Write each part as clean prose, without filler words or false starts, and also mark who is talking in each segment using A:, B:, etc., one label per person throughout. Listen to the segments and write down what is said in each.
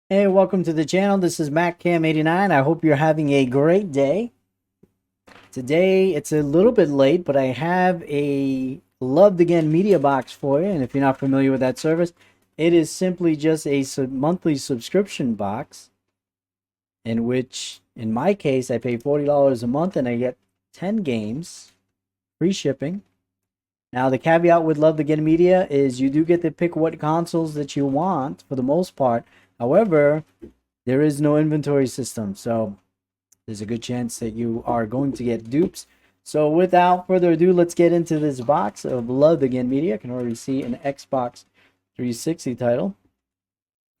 A: Hey, welcome to the channel. This is MacCam89. I hope you're having a great day. Today, it's a little bit late, but I have a Loved Again media box for you. And if you're not familiar with that service, it is simply just a monthly subscription box in which, in my case, I pay $40 a month and I get 10 games, free shipping. Now, the caveat with Loved Again Media is you do get to pick what consoles that you want for the most part. However, there is no inventory system, so there's a good chance that you are going to get dupes. So without further ado, let's get into this box of Loved Again Media. I can already see an Xbox 360 title.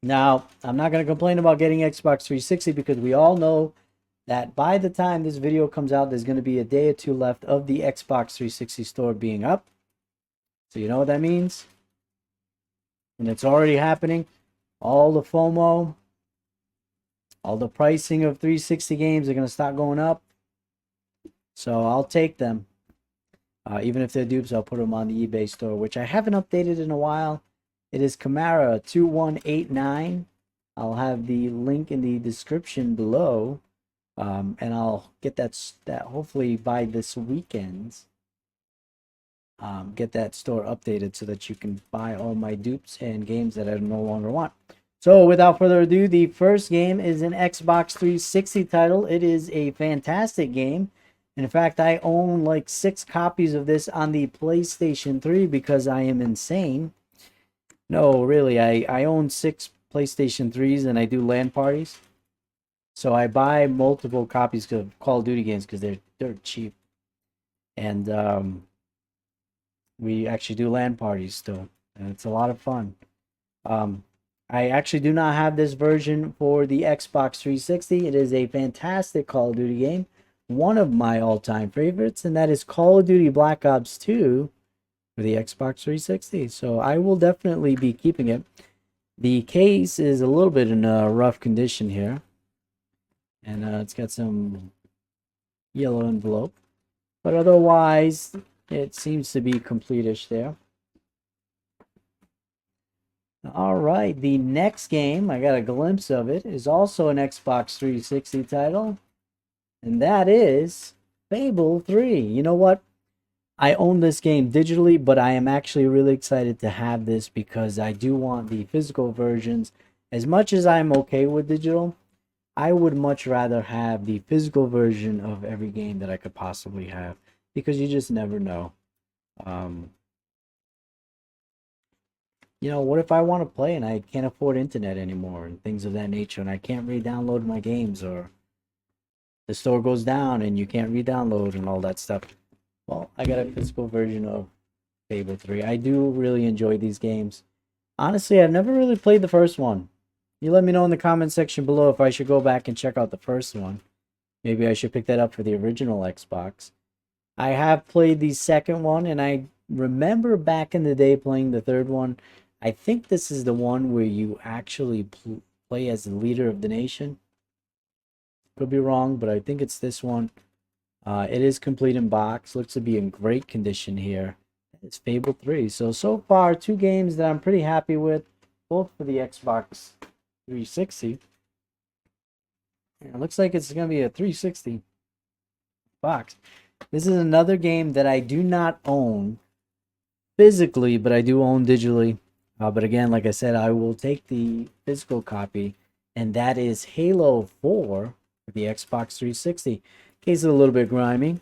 A: Now, I'm not going to complain about getting Xbox 360 because we all know that by the time this video comes out, there's going to be a day or two left of the Xbox 360 store being up. So you know what that means? And it's already happening. All the FOMO, all the pricing of 360 games are going to start going up. So I'll take them. Even if they're dupes, I'll put them on the eBay store, which I haven't updated in a while. It is Camara 2189. I'll have the link in the description below. And I'll get that hopefully by this weekend. Get that store updated so that you can buy all my dupes and games that I no longer want. So without further ado, the first game is an Xbox 360 title. It is a fantastic game. In fact, I own like 6 copies of this on the PlayStation 3 because I am insane. No, really, I own 6 PlayStation 3s and I do LAN parties. So I buy multiple copies of Call of Duty games because they're cheap. And we actually do LAN parties still, and it's a lot of fun. I actually do not have this version for the Xbox 360. It is a fantastic Call of Duty game, one of my all-time favorites, and that is Call of Duty Black Ops 2 for the Xbox 360. So I will definitely be keeping it. The case is a little bit in a rough condition here, and it's got some yellow envelope, but otherwise it seems to be complete-ish there. All right, the next game, I got a glimpse of it, is also an Xbox 360 title, and that is Fable 3. You know what? I own this game digitally, but I am actually really excited to have this because I do want the physical versions. As much as I'm okay with digital, I would much rather have the physical version of every game that I could possibly have, because you just never know. You know, what if I want to play and I can't afford internet anymore and things of that nature, and I can't re-download my games, or the store goes down and you can't re-download and all that stuff? Well, I got a physical version of Fable 3. I do really enjoy these games. Honestly, I've never really played the first one. You let me know in the comment section below if I should go back and check out the first one. Maybe I should pick that up for the original Xbox. I have played the second one, and I remember back in the day playing the third one. I think this is the one where you actually play as the leader of the nation. Could be wrong, but I think it's this one. It is complete in box. Looks to be in great condition here. It's Fable 3. So far, 2 games that I'm pretty happy with, both for the Xbox 360. It looks like it's going to be a 360 box. This is another game that I do not own physically, but I do own digitally. But again, like I said, I will take the physical copy, and that is Halo 4 for the Xbox 360. Case is a little bit grimy,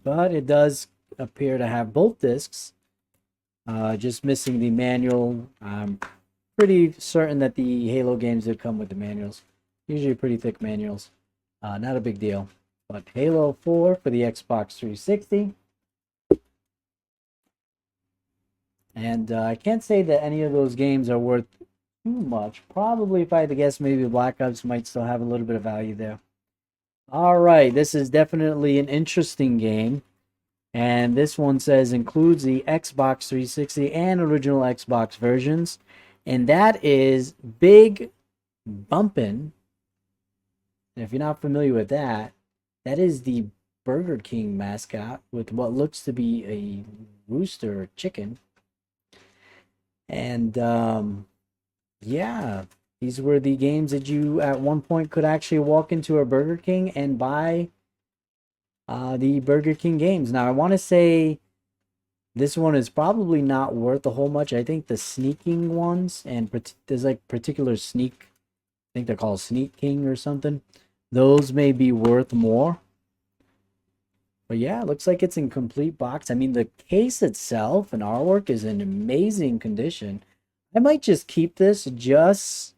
A: but it does appear to have both discs. Just missing the manual. I'm pretty certain that the Halo games did come with the manuals. Usually pretty thick manuals. Not a big deal. But Halo 4 for the Xbox 360. And I can't say that any of those games are worth too much. Probably, if I had to guess, maybe Black Ops might still have a little bit of value there. All right, this is definitely an interesting game. And this one says includes the Xbox 360 and original Xbox versions. And that is Big Bumpin. And if you're not familiar with that, that is the Burger King mascot with what looks to be a rooster or chicken. And yeah, these were the games that you at one point could actually walk into a Burger King and buy the Burger King games. Now, I want to say this one is probably not worth a whole much. I think the sneaking ones and there's like particular sneak, I think they're called Sneak King or something. Those may be worth more. But yeah, it looks like it's in complete box. I mean, the case itself and artwork is in amazing condition. I might just keep this just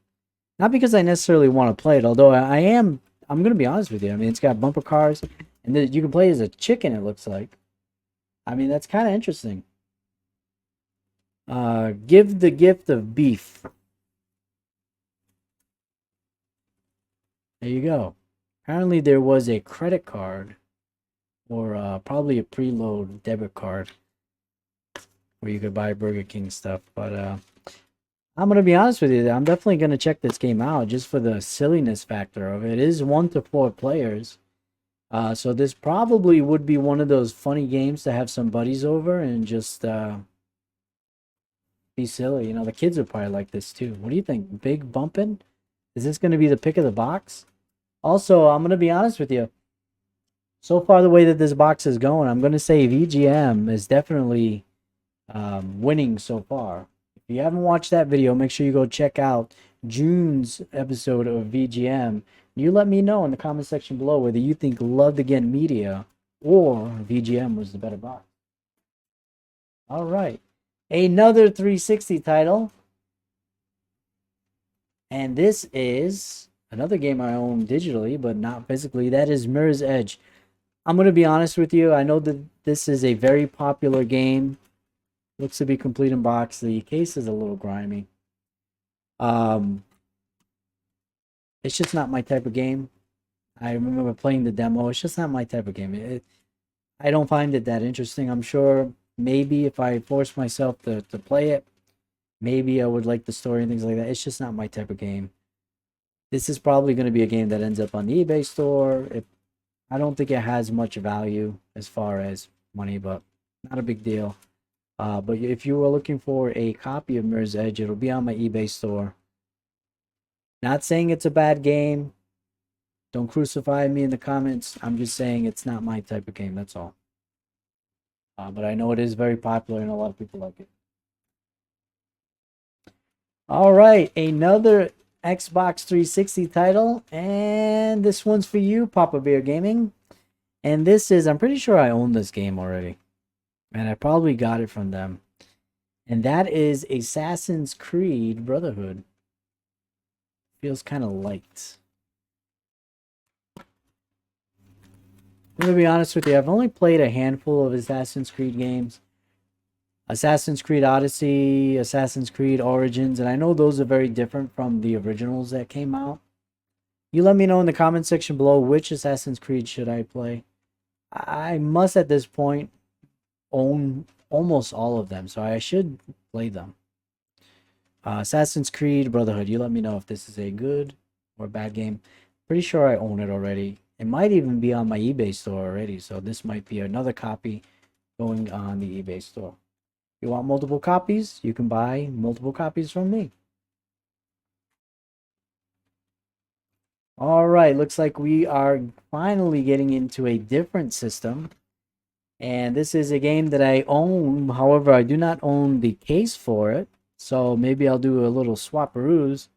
A: not because I necessarily want to play it, although I'm gonna be honest with you. I mean, it's got bumper cars, and you can play as a chicken. It looks like. I mean, that's kind of interesting. Give the gift of beef. There you go. Apparently, there was a credit card or probably a preload debit card where you could buy Burger King stuff. But I'm gonna be honest with you. I'm definitely gonna check this game out just for the silliness factor of it. It is 1 to 4 players. So this probably would be one of those funny games to have some buddies over and just be silly. You know, the kids would probably like this too. What do you think? Big Bumpin'? Is this going to be the pick of the box? Also, I'm going to be honest with you. So far, the way that this box is going, I'm going to say VGM is definitely winning so far. If you haven't watched that video, make sure you go check out June's episode of VGM. You let me know in the comment section below whether you think Loved Again Media or VGM was the better box. All right. Another 360 title. And this is another game I own digitally, but not physically. That is Mirror's Edge. I'm going to be honest with you. I know that this is a very popular game. Looks to be complete in box. The case is a little grimy. It's just not my type of game. I remember playing the demo. It's just not my type of game. I don't find it that interesting. I'm sure maybe if I force myself to play it, maybe I would like the story and things like that. It's just not my type of game. This is probably going to be a game that ends up on the eBay store. I don't think it has much value as far as money, but not a big deal. But if you were looking for a copy of Mirror's Edge, it'll be on my eBay store. Not saying it's a bad game. Don't crucify me in the comments. I'm just saying it's not my type of game. That's all. But I know it is very popular and a lot of people like it. All right, another Xbox 360 title, and this one's for you, Papa Bear Gaming. And this is, I'm pretty sure I own this game already, and I probably got it from them. And that is Assassin's Creed Brotherhood. Feels kind of light. I'm gonna be honest with you, I've only played a handful of Assassin's Creed games. Assassin's Creed Odyssey, Assassin's Creed Origins, and I know those are very different from the originals that came out. You let me know in the comment section below which Assassin's Creed should I play. I must at this point own almost all of them, so I should play them. Assassin's Creed Brotherhood, you let me know if this is a good or bad game. Pretty sure I own it already. It might even be on my eBay store already, so this might be another copy going on the eBay store. If you want multiple copies, you can buy multiple copies from me. All right, looks like we are finally getting into a different system. And this is a game that I own. However, I do not own the case for it. So maybe I'll do a little swapperoos.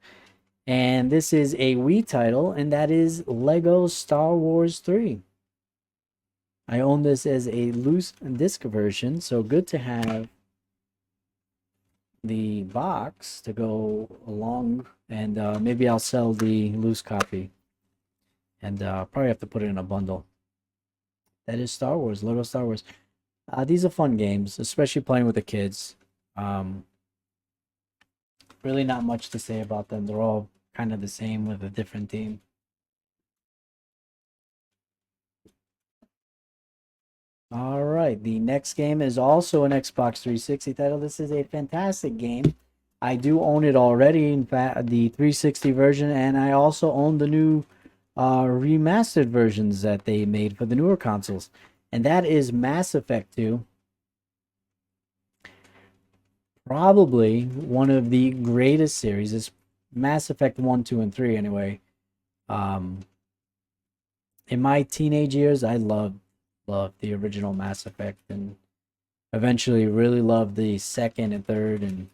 A: And this is a Wii title, and that is Lego Star Wars 3. I own this as a loose disc version, so good to have the box to go along. And maybe I'll sell the loose copy. And probably have to put it in a bundle. That is Star Wars, Lego Star Wars. These are fun games, especially playing with the kids. Really not much to say about them. They're all kind of the same with a different theme. All right, the next game is also an Xbox 360 title. This is a fantastic game. I do own it already, in fact, the 360 version, and I also own the new remastered versions that they made for the newer consoles, and that is Mass Effect 2. Probably one of the greatest series. Is Mass Effect 1, 2, and 3 anyway. Um, in my teenage years, I loved the original Mass Effect, and eventually really loved the second and third. And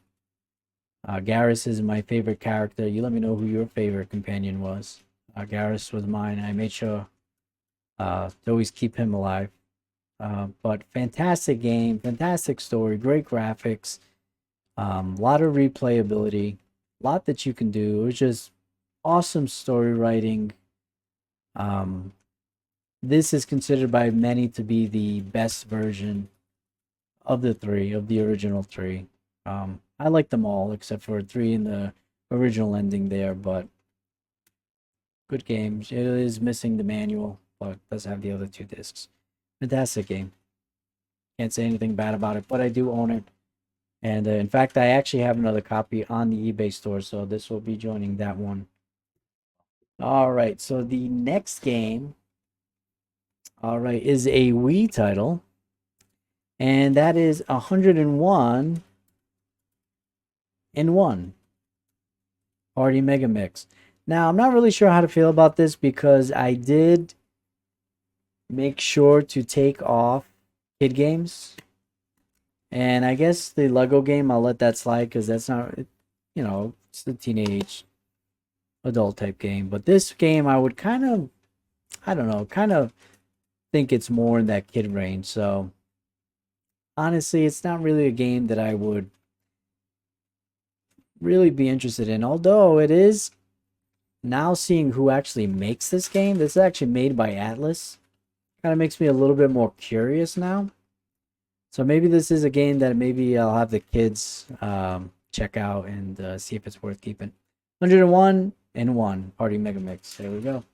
A: Garrus is my favorite character. You let me know who your favorite companion was. Garrus was mine. I made sure to always keep him alive. But fantastic game, fantastic story, great graphics, a lot of replayability, a lot that you can do. It was just awesome story writing. Um, this is considered by many to be the best version of the three, of the original three. I like them all except for three in the original ending there, but good game. It is missing the manual, but does have the other two discs. Fantastic game. Can't say anything bad about it, but I do own it. And in fact, I actually have another copy on the eBay store, so this will be joining that one. All right, so the next game, all right, is a Wii title, and that is 101 in 1 Party Mega Mix. Now, I'm not really sure how to feel about this because I did make sure to take off kid games. And I guess the Lego game, I'll let that slide because that's not, it's the teenage adult type game. But this game, I would kind of, I don't know, kind of think it's more in that kid range. So honestly, it's not really a game that I would really be interested in. Although it is now seeing who actually makes this game. This is actually made by Atlas. Kind of makes me a little bit more curious now. So maybe this is a game that maybe I'll have the kids check out and see if it's worth keeping. 101 and 1 Party Mega Mix. There we go.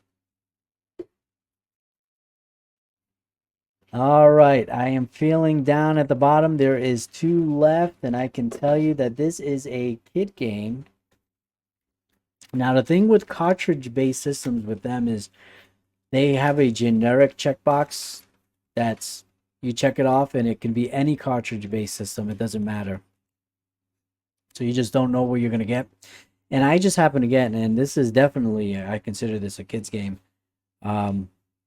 A: All right, I am feeling down at the bottom. There is 2 left, and I can tell you that this is a kid game. Now, the thing with cartridge-based systems with them is they have a generic checkbox that's you check it off, and it can be any cartridge-based system. It doesn't matter. So you just don't know what you're gonna get. And I just happen to get, and this is definitely, I consider this a kid's game.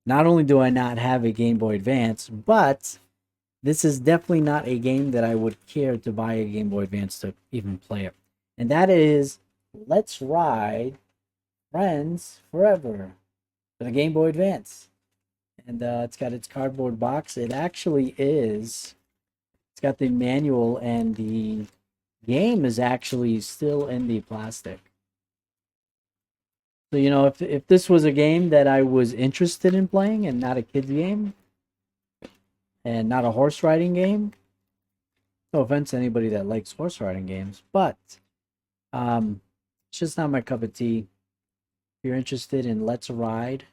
A: Not only do I not have a Game Boy Advance, but this is definitely not a game that I would care to buy a Game Boy Advance to even play it. And that is Let's Ride Friends Forever for the Game Boy Advance. And it's got its cardboard box. It actually is. It's got the manual, and the game is actually still in the plastic. So, if this was a game that I was interested in playing and not a kid's game and not a horse riding game, no offense to anybody that likes horse riding games, but it's just not my cup of tea. If you're interested in Let's Ride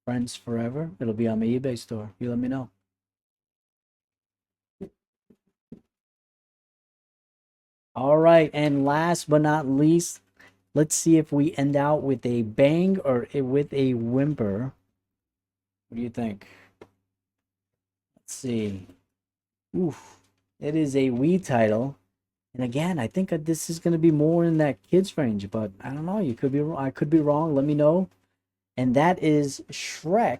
A: Friends Forever, it'll be on my eBay store. You let me know. All right, and last but not least, let's see if we end out with a bang or with a whimper. What do you think? Let's see. Oof. It is a Wii title. And again, I think this is going to be more in that kids range, but I don't know. You could be wrong. I could be wrong. Let me know. And that is Shrek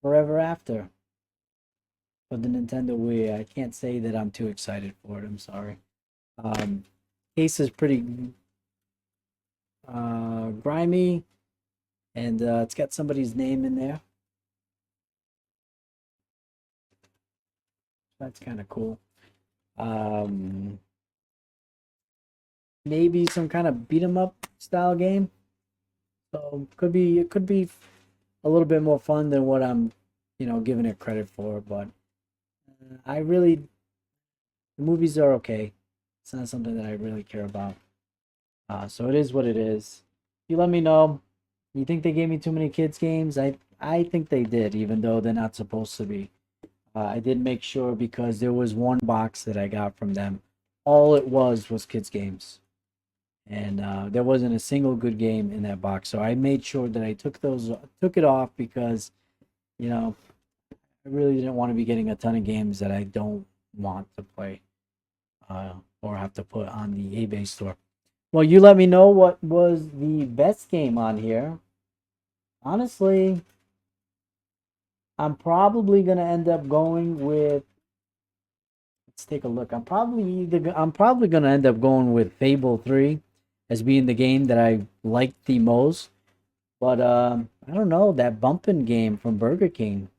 A: Forever After for the Nintendo Wii. I can't say that I'm too excited for it. I'm sorry. Case is pretty grimy, and it's got somebody's name in there. That's kind of cool. Maybe some kind of beat 'em up style game. So it could be a little bit more fun than what I'm, giving it credit for. But I really, the movies are okay. It's not something that I really care about. So it is what it is. You let me know. You think they gave me too many kids games? I think they did, even though they're not supposed to be. I did make sure because there was one box that I got from them. All it was kids games, and there wasn't a single good game in that box. So I made sure that I took it off because you know I really didn't want to be getting a ton of games that I don't want to play or have to put on the eBay store. Well, you let me know what was the best game on here. Honestly, I'm probably gonna end up going with. Let's take a look. I'm probably gonna end up going with Fable 3 as being the game that I liked the most. But I don't know, that Bumpin game from Burger King.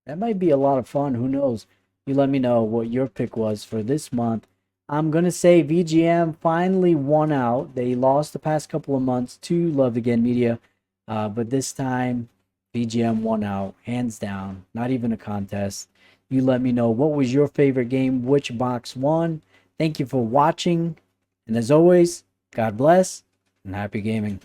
A: That might be a lot of fun. Who knows? You let me know what your pick was for this month. I'm gonna say VGM finally won out. They lost the past couple of months to Love Again Media, but this time VGM won out, hands down. Not even a contest. You let me know what was your favorite game, which box won. Thank you for watching, and as always, God bless and happy gaming.